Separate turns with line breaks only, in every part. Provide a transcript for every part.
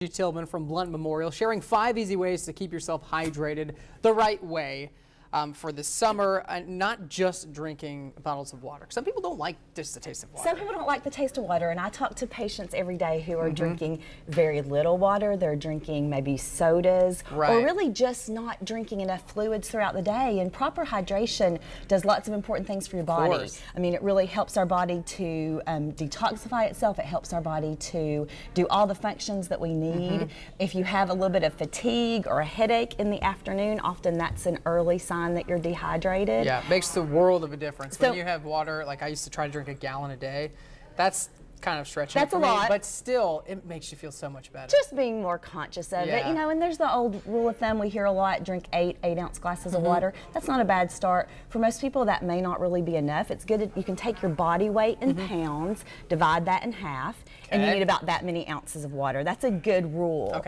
Angie Tillman from Blount Memorial, sharing 5 easy ways to keep yourself hydrated the right way for the summer, and not just drinking bottles of water. Some people don't like just the taste of water.
Some people don't like the taste of water, and I talk to patients every day who are drinking very little water. They're drinking maybe sodas, or really just not drinking enough fluids throughout the day. And proper hydration does lots of important things for your body. I mean, it really helps our body to detoxify itself. It helps our body to do all the functions that we need. If you have a little bit of fatigue or a headache in the afternoon, often that's an early sign that you're dehydrated.
Yeah, it makes the world of a difference. When you have water, like I used to try to drink a gallon a day, that's kind of stretching it for me, but still, it makes you feel so much better.
Just being more conscious of it, you know, and there's the old rule of thumb we hear a lot, drink 8-ounce glasses of water. That's not a bad start. For most people, that may not really be enough. It's good, you can take your body weight in pounds, divide that in half, and you need about that many ounces of water. That's a good rule.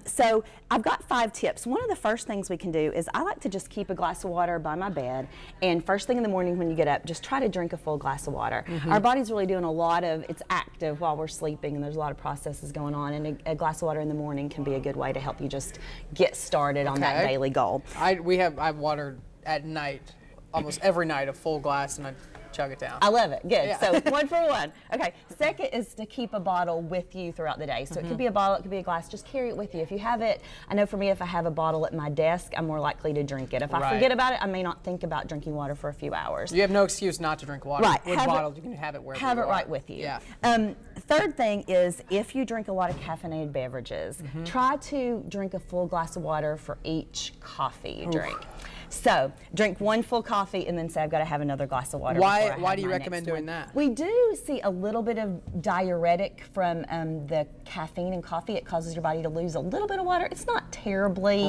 So I've got 5 tips. One of the first things we can do is I like to just keep a glass of water by my bed, and first thing in the morning when you get up, just try to drink a full glass of water. Our body's really doing a lot of, it's active while we're sleeping, and there's a lot of processes going on, and a glass of water in the morning can be a good way to help you just get started on that daily goal.
I've watered at night, almost every night, a full glass, and I chug it down.
I love it. Good. So 1 for 1. Okay. Second is to keep a bottle with you throughout the day. So it could be a bottle, it could be a glass. Just carry it with you. If you have it, I know for me, if I have a bottle at my desk, I'm more likely to drink it. If I forget about it, I may not think about drinking water for a few hours.
You have no excuse not to drink water. With bottles, you can have it wherever you are.
Have it right with you. Third thing is, if you drink a lot of caffeinated beverages, try to drink a full glass of water for each coffee you drink. So drink 1 full coffee and then say, I've got to have another glass of water.
Why do you recommend doing that?
We do see a little bit of diuretic from the caffeine in coffee. It causes your body to lose a little bit of water. It's not terribly,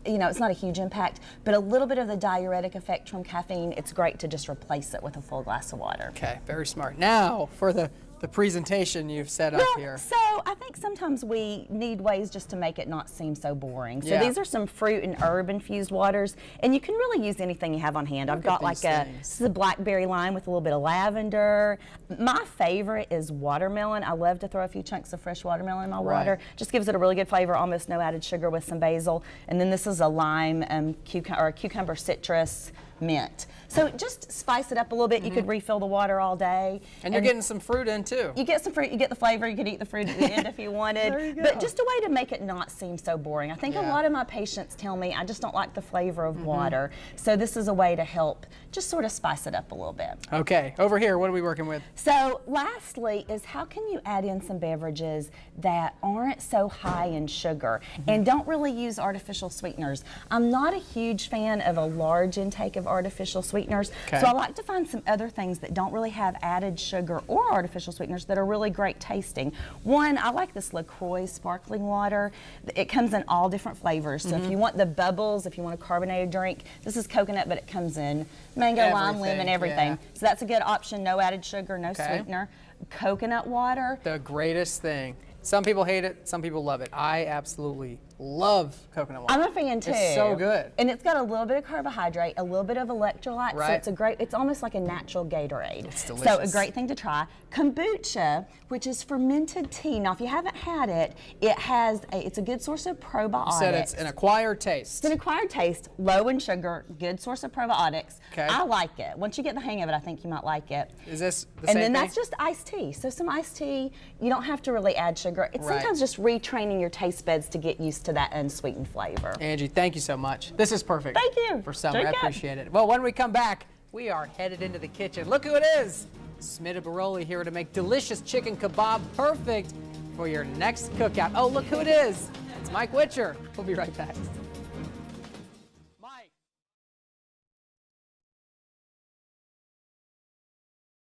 you know, it's not a huge impact, but a little bit of the diuretic effect from caffeine, it's great to just replace it with a full glass of water. Okay,
very smart. Now for the presentation you've set up here.
So I think sometimes we need ways just to make it not seem so boring. So these are some fruit and herb infused waters, and you can really use anything you have on hand. I've got like this is a blackberry lime with a little bit of lavender. My favorite is watermelon. I love to throw a few chunks of fresh watermelon in my water. Just gives it a really good flavor, almost no added sugar, with some basil. And then this is a lime, cucumber citrus mint. So just spice it up a little bit. You could refill the water all day.
And you're getting some fruit in too.
You get some fruit, you get the flavor, you could eat the fruit at the end if you wanted. There you go. But just a way to make it not seem so boring. I think a lot of my patients tell me, I just don't like the flavor of water. So this is a way to help just sort of spice it up a little bit.
Okay, over here, what are we working with?
So lastly is, how can you add in some beverages that aren't so high in sugar and don't really use artificial sweeteners? I'm not a huge fan of a large intake of artificial sweeteners, so I like to find some other things that don't really have added sugar or artificial sweeteners that are really great tasting. One, I like this LaCroix sparkling water. It comes in all different flavors, so if you want the bubbles, if you want a carbonated drink, this is coconut, but it comes in mango, lime, lemon, everything. So that's a good option, no added sugar, no sweetener. Coconut water.
The greatest thing. Some people hate it, some people love it. I absolutely love coconut water.
I'm a fan too.
It's so good.
And it's got a little bit of carbohydrate, a little bit of electrolytes, so it's almost like a natural Gatorade.
It's delicious.
So a great thing to try. Kombucha, which is fermented tea. Now if you haven't had it, it's a good source of probiotics.
You said it's an acquired taste.
It's an acquired taste, low in sugar, good source of probiotics. I like it. Once you get the hang of it, I think you might like it.
Is this the same
And then
thing?
that's just iced tea. So some iced tea, you don't have to really add sugar. It's sometimes just retraining your taste buds to get used to that unsweetened flavor.
Angie, thank you so much. This is perfect.
Thank you.
For summer, I appreciate it. Well, when we come back, we are headed into the kitchen. Look who it is. Smita Baroli here to make delicious chicken kebab perfect for your next cookout. Oh, look who it is. It's Mike Witcher. We'll be right back.